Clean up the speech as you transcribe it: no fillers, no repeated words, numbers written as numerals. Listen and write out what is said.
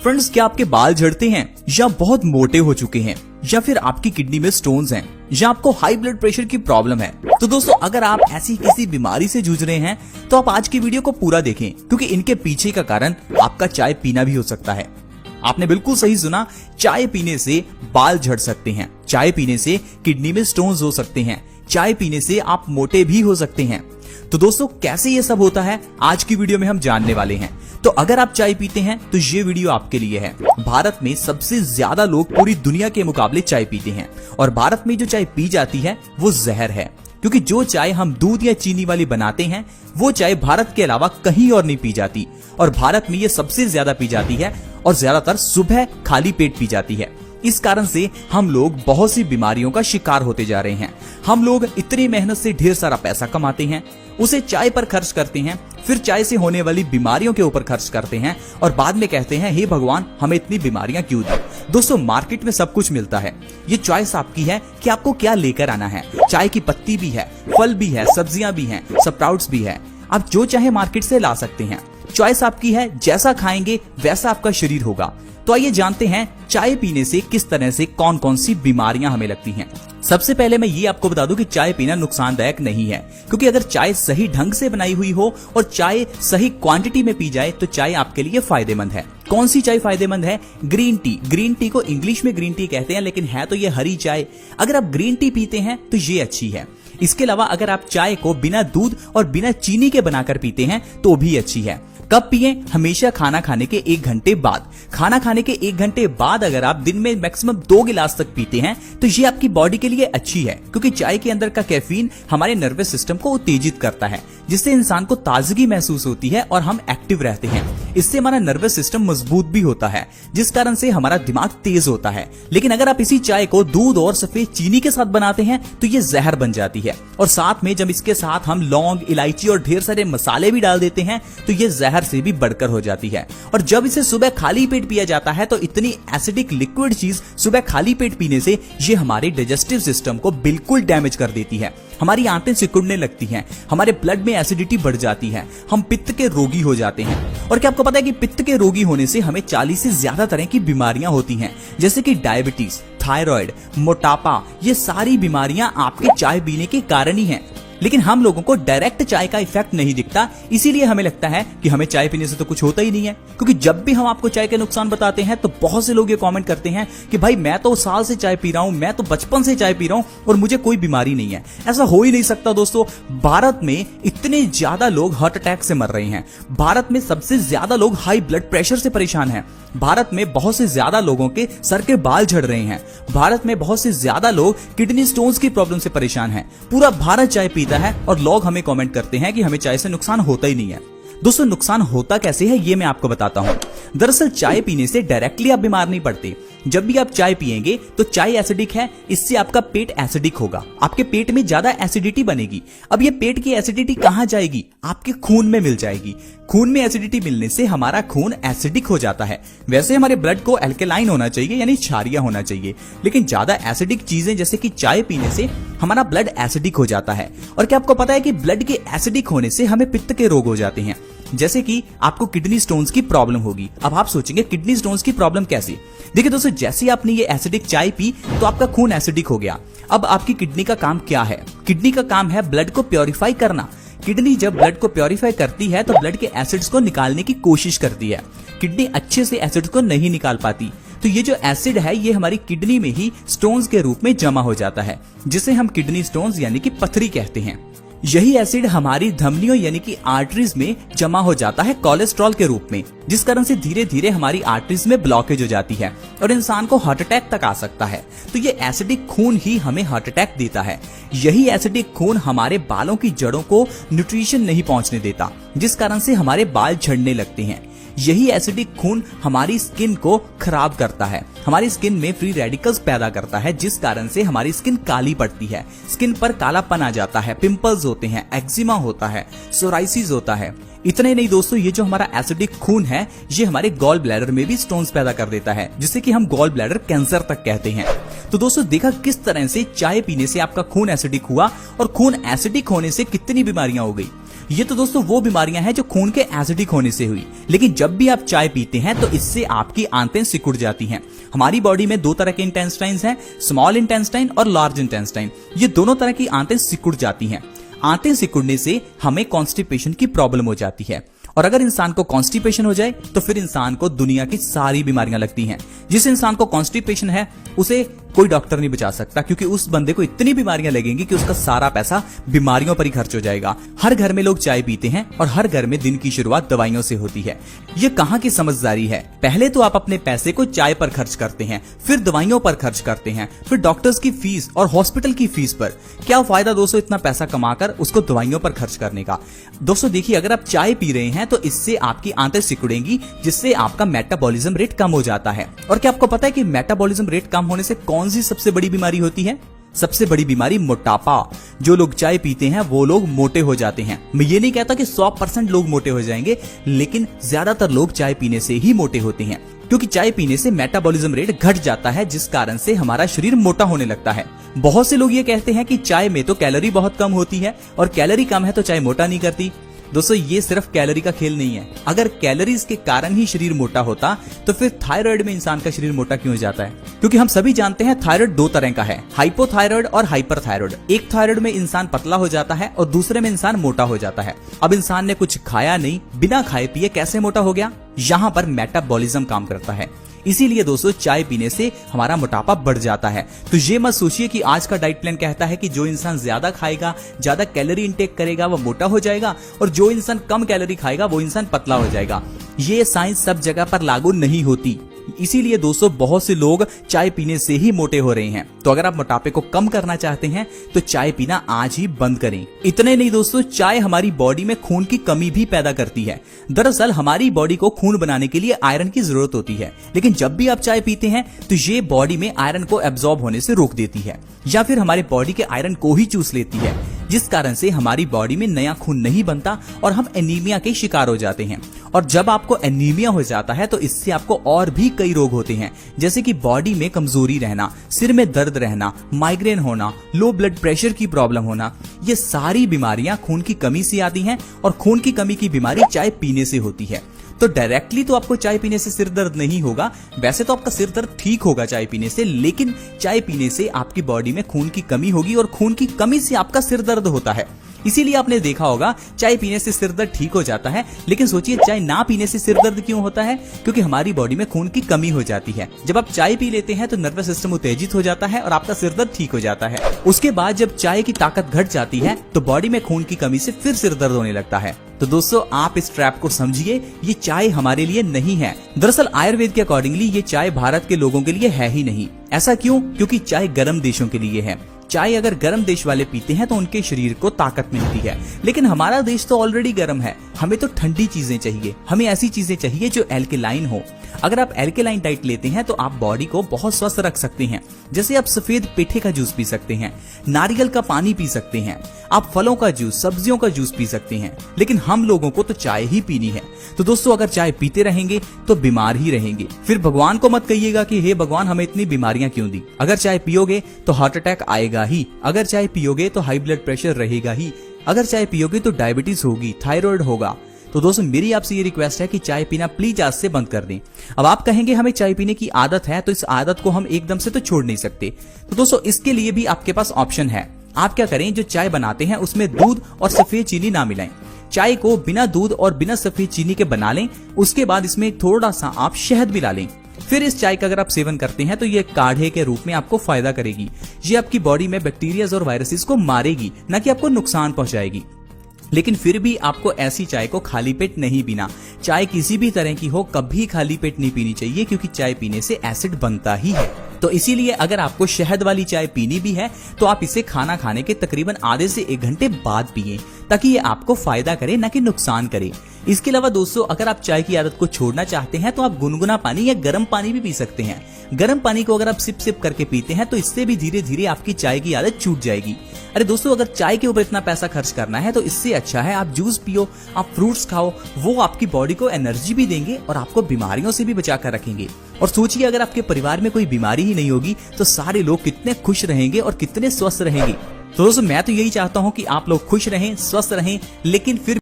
Friends, क्या आपके बाल झड़ते हैं या बहुत मोटे हो चुके हैं या फिर आपकी किडनी में स्टोन्स हैं या आपको हाई ब्लड प्रेशर की प्रॉब्लम है? तो दोस्तों, अगर आप ऐसी किसी बीमारी से जूझ रहे हैं तो आप आज की वीडियो को पूरा देखें, क्योंकि इनके पीछे का कारण आपका चाय पीना भी हो सकता है। आपने बिल्कुल सही सुना, चाय पीने से बाल झड़ सकते हैं, चाय पीने से किडनी में स्टोन्स हो सकते हैं, चाय पीने से आप मोटे भी हो सकते हैं। तो दोस्तों, कैसे ये सब होता है आज की वीडियो में हम जानने वाले हैं। तो अगर आप चाय पीते हैं तो ये वीडियो आपके लिए है। भारत में सबसे ज्यादा लोग पूरी दुनिया के मुकाबले चाय पीते हैं और भारत में जो चाय पी जाती है वो जहर है, क्योंकि जो चाय हम दूध या चीनी वाली बनाते हैं वो चाय भारत के अलावा कहीं और नहीं पी जाती, और भारत में ये सबसे ज्यादा पी जाती है और ज्यादातर सुबह खाली पेट पी जाती है। इस कारण से हम लोग बहुत सी बीमारियों का शिकार होते जा रहे हैं। हम लोग इतनी मेहनत से ढेर सारा पैसा कमाते हैं, उसे चाय पर खर्च करते हैं, फिर चाय से होने वाली बीमारियों के ऊपर खर्च करते हैं और बाद में कहते हैं हे भगवान, हमें इतनी बीमारियां क्यों दी। दोस्तों, मार्केट में सब कुछ मिलता है, ये चॉइस आपकी है कि आपको क्या लेकर आना है। चाय की पत्ती भी है, फल भी है, सब्जियां भी हैं, स्प्राउट्स भी है, आप जो चाहे मार्केट से ला सकते हैं। चॉइस आपकी है, जैसा खाएंगे वैसा आपका शरीर होगा। तो आइए जानते हैं चाय पीने से किस तरह से कौन कौन सी बीमारियां हमें लगती हैं। सबसे पहले मैं ये आपको बता दूं कि चाय पीना नुकसानदायक नहीं है, क्योंकि अगर चाय सही ढंग से बनाई हुई हो और चाय सही क्वांटिटी में पी जाए तो चाय आपके लिए फायदेमंद है। कौन सी चाय फायदेमंद है? Green tea. ग्रीन टी को इंग्लिश में ग्रीन टी कहते हैं, लेकिन है तो ये हरी चाय। अगर आप ग्रीन टी पीते हैं तो ये अच्छी है। इसके अलावा अगर आप चाय को बिना दूध और बिना चीनी के बनाकर पीते हैं तो भी अच्छी है। कब पिए? हमेशा खाना खाने के 1 घंटे बाद। खाना खाने के 1 घंटे बाद अगर आप दिन में मैक्सिमम 2 गिलास तक पीते हैं तो ये आपकी बॉडी के लिए अच्छी है, क्योंकि चाय के अंदर का कैफीन हमारे नर्वस सिस्टम को उत्तेजित करता है, जिससे इंसान को ताजगी महसूस होती है और हम एक्टिव रहते हैं। इससे हमारा नर्वस सिस्टम मजबूत भी होता है, जिस कारण से हमारा दिमाग तेज होता है। लेकिन अगर आप इसी चाय को दूध और सफेद चीनी के साथ बनाते हैं तो ये जहर बन जाती है, और साथ में जब इसके साथ हम लौंग, इलायची और ढेर सारे मसाले भी डाल देते हैं तो ये जहर से भी बढ़कर हो जाती है। और जब इसे सुबह खाली पेट पिया जाता है तो इतनी एसिडिक लिक्विड चीज सुबह खाली पेट पीने से ये हमारे डाइजेस्टिव सिस्टम को बिल्कुल डैमेज कर देती है। हमारी आंतें सिकुड़ने लगती हैं, हमारे ब्लड में एसिडिटी बढ़ जाती है, हम पित्त के रोगी हो जाते हैं। और क्या आपको पता है कि पित्त के रोगी होने से हमें 40 से ज्यादा तरह की बीमारियां होती हैं, जैसे कि डायबिटीज, थायराइड, मोटापा। ये सारी बीमारियां आपके चाय पीने के कारण ही हैं। लेकिन हम लोगों को डायरेक्ट चाय का इफेक्ट नहीं दिखता, इसीलिए हमें लगता है कि हमें चाय पीने से तो कुछ होता ही नहीं है। क्योंकि जब भी हम आपको चाय के नुकसान बताते हैं तो बहुत से लोग ये कमेंट करते हैं कि भाई मैं तो साल से चाय पी रहा हूं, मैं तो बचपन से चाय पी रहा हूं और मुझे कोई बीमारी नहीं है। ऐसा हो ही नहीं सकता दोस्तों। भारत में इतने ज्यादा लोग हार्ट अटैक से मर रहे हैं, भारत में सबसे ज्यादा लोग हाई ब्लड प्रेशर से परेशान हैं, भारत में बहुत से ज्यादा लोगों के सर के बाल झड़ रहे हैं, भारत में बहुत से ज्यादा लोग किडनी स्टोन्स की प्रॉब्लम से परेशान हैं। पूरा भारत चाय पीता है और लोग हमें कमेंट करते हैं कि हमें चाय से नुकसान होता ही नहीं है। दोस्तों, नुकसान होता कैसे है ये मैं आपको बताता हूं। दरअसल चाय पीने से डायरेक्टली आप बीमार नहीं पड़ते। जब भी आप चाय पिएंगे तो चाय एसिडिक है, इससे आपका पेट एसिडिक होगा, आपके पेट में ज्यादा एसिडिटी बनेगी। अब ये पेट की एसिडिटी कहां जाएगी? आपके खून में मिल जाएगी। खून में एसिडिटी मिलने से हमारा खून एसिडिक हो जाता है। वैसे हमारे ब्लड को एल्केलाइन होना चाहिए, यानी क्षारीय होना चाहिए, लेकिन ज्यादा एसिडिक चीजें जैसे कि चाय पीने से हमारा ब्लड एसिडिक हो जाता है। और क्या आपको पता है कि ब्लड के एसिडिक होने से हमें पित्त के रोग हो जाते हैं, जैसे कि आपको किडनी स्टोन्स की प्रॉब्लम होगी। अब आप सोचेंगे किडनी स्टोन्स की प्रॉब्लम कैसी? देखिए दोस्तों, जैसे आपने ये एसिडिक चाय पी तो आपका खून एसिडिक हो गया। अब आपकी किडनी का काम क्या है? किडनी का काम है ब्लड को प्योरीफाई करना। किडनी जब ब्लड को प्योरीफाई करती है तो ब्लड के एसिड्स को निकालने की कोशिश करती है। किडनी अच्छे से एसिड्स को नहीं निकाल पाती, तो ये जो एसिड है ये हमारी किडनी में ही स्टोन्स के रूप में जमा हो जाता है, जिसे हम किडनी स्टोन्स यानी कि पथरी कहते हैं। यही एसिड हमारी धमनियों यानी कि आर्टरीज में जमा हो जाता है कोलेस्ट्रॉल के रूप में, जिस कारण से धीरे धीरे हमारी आर्टरीज में ब्लॉकेज हो जाती है और इंसान को हार्ट अटैक तक आ सकता है। तो ये एसिडिक खून ही हमें हार्ट अटैक देता है। यही एसिडिक खून हमारे बालों की जड़ों को न्यूट्रिशन नहीं पहुंचने देता, जिस कारण से हमारे बाल झड़ने लगते हैं। यही एसिडिक खून हमारी स्किन को खराब करता है, हमारी स्किन में फ्री रेडिकल्स पैदा करता है, जिस कारण से हमारी स्किन काली पड़ती है, स्किन पर कालापन आ जाता है, पिंपल्स होते हैं, एक्जिमा होता है, सोराइसिस होता है। इतने नहीं दोस्तों, ये जो हमारा एसिडिक खून है ये हमारे गॉल ब्लैडर में भी स्टोन्स पैदा कर देता है, जिसे कि हम गॉल ब्लैडर कैंसर तक कहते हैं। तो दोस्तों देखा किस तरह से चाय पीने से आपका खून एसिडिक हुआ और खून एसिडिक होने से कितनी बीमारियां हो गई। ये तो दोस्तों वो बीमारियां हैं जो खून के एसिडिक होने से हुई। लेकिन जब भी आप चाय पीते हैं तो इससे आपकी आंतें सिकुड़ जाती हैं। हमारी बॉडी में दो तरह के इंटेस्टाइन्स हैं, स्मॉल इंटेस्टाइन और लार्ज इंटेस्टाइन। ये दोनों तरह की आंतें सिकुड़ जाती हैं। आंतें सिकुड़ने से हमें कॉन्स्टिपेशन की प्रॉब्लम हो जाती है, और अगर इंसान को कॉन्स्टिपेशन हो जाए तो फिर इंसान को दुनिया की सारी बीमारियां लगती हैं। जिस इंसान को कॉन्स्टिपेशन है उसे कोई डॉक्टर नहीं बचा सकता, क्योंकि उस बंदे को इतनी बीमारियां लगेंगी कि उसका सारा पैसा बीमारियों पर ही खर्च हो जाएगा। हर घर में लोग चाय पीते हैं और हर घर में दिन की शुरुआत दवाइयों से होती है। ये कहाँ की समझदारी है? पहले तो आप अपने पैसे को चाय पर खर्च करते हैं, फिर दवाइयों पर खर्च करते हैं, फिर डॉक्टर्स की फीस और हॉस्पिटल की फीस पर। क्या फायदा दोस्तों इतना पैसा कमाकर उसको दवाइयों पर खर्च करने का? दोस्तों देखिए, अगर आप चाय पी रहे हैं तो इससे आपकी आंतें सिकुड़ेंगी, जिससे आपका मेटाबॉलिज्म रेट कम हो जाता है। और क्या आपको पता है कि मेटाबॉलिज्म रेट कम होने से कौन सी सबसे बड़ी बीमारी होती है? सबसे बड़ी बीमारी मोटापा। जो लोग चाय पीते हैं वो लोग मोटे हो जाते हैं। मैं ये नहीं कहता कि 100% लोग मोटे हो जाएंगे, लेकिन ज्यादातर लोग चाय पीने से ही मोटे होते हैं, क्योंकि चाय पीने से मेटाबॉलिज्म रेट घट जाता है, जिस कारण से हमारा शरीर मोटा होने लगता है। बहुत से लोग ये कहते हैं कि चाय में तो कैलोरी बहुत कम होती है और कैलोरी कम है तो चाय मोटा नहीं करती। दोस्तों ये सिर्फ कैलोरी का खेल नहीं है। अगर कैलोरीज के कारण ही शरीर मोटा होता तो फिर थायराइड में इंसान का शरीर मोटा क्यों हो जाता है? क्योंकि हम सभी जानते हैं थायराइड दो तरह का है, हाइपोथायराइड और हाइपरथायराइड। एक थायराइड में इंसान पतला हो जाता है और दूसरे में इंसान मोटा हो जाता है। अब इंसान ने कुछ खाया नहीं, बिना खाए पिए कैसे मोटा हो गया? यहाँ पर मेटाबॉलिज्म काम करता है। इसीलिए दोस्तों चाय पीने से हमारा मोटापा बढ़ जाता है। तो ये मत सोचिए कि आज का डाइट प्लान कहता है कि जो इंसान ज्यादा खाएगा, ज्यादा कैलोरी इंटेक करेगा, वो मोटा हो जाएगा, और जो इंसान कम कैलोरी खाएगा वो इंसान पतला हो जाएगा। ये साइंस सब जगह पर लागू नहीं होती। इसीलिए दोस्तों बहुत से लोग चाय पीने से ही मोटे हो रहे हैं। तो अगर आप मोटापे को कम करना चाहते हैं तो चाय पीना आज ही बंद करें। इतने नहीं दोस्तों, चाय हमारी बॉडी में खून की कमी भी पैदा करती है। दरअसल हमारी बॉडी को खून बनाने के लिए आयरन की जरूरत होती है, लेकिन जब भी आप चाय पीते हैं तो ये बॉडी में आयरन को एब्जॉर्ब होने से रोक देती है, या फिर हमारे बॉडी के आयरन को ही चूस लेती है, जिस कारण से हमारी बॉडी में नया खून नहीं बनता और हम एनीमिया के शिकार हो जाते हैं। और जब आपको एनीमिया हो जाता है तो इससे आपको और भी कई रोग होते हैं, जैसे कि बॉडी में कमजोरी रहना, सिर में दर्द रहना, माइग्रेन होना, लो ब्लड प्रेशर की प्रॉब्लम होना। ये सारी बीमारियां खून की कमी से आती हैं, और खून की कमी की बीमारी चाय पीने से होती है। तो डायरेक्टली तो आपको चाय पीने से सिर दर्द नहीं होगा, वैसे तो आपका सिर दर्द ठीक होगा चाय पीने से, लेकिन चाय पीने से आपकी बॉडी में खून की कमी होगी, और खून की कमी से आपका सिर दर्द होता है। इसीलिए आपने देखा होगा चाय पीने से सिर दर्द ठीक हो जाता है, लेकिन सोचिए चाय ना पीने से सिर दर्द क्यों होता है? क्योंकि हमारी बॉडी में खून की कमी हो जाती है। जब आप चाय पी लेते हैं तो नर्वस सिस्टम उत्तेजित हो जाता है और आपका सिर दर्द ठीक हो जाता है। उसके बाद जब चाय की ताकत घट जाती है तो बॉडी में खून की कमी से फिर सिर दर्द होने लगता है। तो दोस्तों आप इस ट्रैप को समझिए, ये चाय हमारे लिए नहीं है। दरअसल आयुर्वेद के अकॉर्डिंगली ये चाय भारत के लोगों के लिए है ही नहीं। ऐसा क्यों? क्योंकि चाय गर्म देशों के लिए है। चाय अगर गर्म देश वाले पीते हैं तो उनके शरीर को ताकत मिलती है, लेकिन हमारा देश तो ऑलरेडी गर्म है। हमें तो ठंडी चीजें चाहिए, हमें ऐसी चीजें चाहिए जो एल्केलाइन हो। अगर आप एल्केलाइन डाइट लेते हैं तो आप बॉडी को बहुत स्वस्थ रख सकते हैं। जैसे आप सफेद पेठे का जूस पी सकते हैं, नारियल का पानी पी सकते हैं, आप फलों का जूस, सब्जियों का जूस पी सकते हैं, लेकिन हम लोगों को तो चाय ही पीनी है। तो दोस्तों अगर चाय पीते रहेंगे तो बीमार ही रहेंगे। फिर भगवान को मत कहिएगा कि हे भगवान हमें इतनी बीमारियां क्यों दी। अगर चाय पियोगे तो हार्ट अटैक आएगा ही, अगर चाय पियोगे तो हाई ब्लड प्रेशर रहेगा ही, अगर चाय पियोगे तो डायबिटीज होगी, थायराइड होगा। तो दोस्तों मेरी आपसे ये रिक्वेस्ट है कि चाय पीना प्लीज आज से बंद कर दें। अब आप कहेंगे हमें चाय पीने की आदत है, तो इस आदत को हम एकदम से तो छोड़ नहीं सकते। तो दोस्तों इसके लिए भी आपके पास ऑप्शन है। आप क्या करें, जो चाय बनाते हैं उसमें दूध और सफेद चीनी ना मिलाएं। चाय को बिना दूध और बिना सफेद चीनी के बना लें, उसके बाद इसमें थोड़ा सा आप शहद मिला लें। फिर इस चाय का अगर आप सेवन करते हैं तो ये काढ़े के रूप में आपको फायदा करेगी। ये आपकी बॉडी में बैक्टीरिया और वायरसेस को मारेगी, न कि आपको नुकसान पहुंचाएगी। लेकिन फिर भी आपको ऐसी चाय को खाली पेट नहीं पीना। चाय किसी भी तरह की हो, कभी खाली पेट नहीं पीनी चाहिए, क्योंकि चाय पीने से एसिड बनता ही है। तो इसीलिए अगर आपको शहद वाली चाय पीनी भी है तो आप इसे खाना खाने के तकरीबन आधे से 1 घंटे बाद पिएं, ताकि ये आपको फायदा करे, न कि नुकसान करे। इसके अलावा दोस्तों अगर आप चाय की आदत को छोड़ना चाहते हैं तो आप गुनगुना पानी या गर्म पानी भी पी सकते हैं। गर्म पानी को अगर आप सिप सिप करके पीते हैं तो इससे भी धीरे धीरे आपकी चाय की आदत छूट जाएगी। अरे दोस्तों अगर चाय के ऊपर इतना पैसा खर्च करना है तो इससे अच्छा है आप जूस पियो, आप फ्रूट्स खाओ, वो आपकी बॉडी को एनर्जी भी देंगे और आपको बीमारियों से भी बचा कर रखेंगे। और सोचिए अगर आपके परिवार में कोई बीमारी ही नहीं होगी तो सारे लोग कितने खुश रहेंगे और कितने स्वस्थ रहेंगे। तो दोस्तों मैं तो यही चाहता हूँ कि आप लोग खुश रहें, स्वस्थ रहें, लेकिन फिर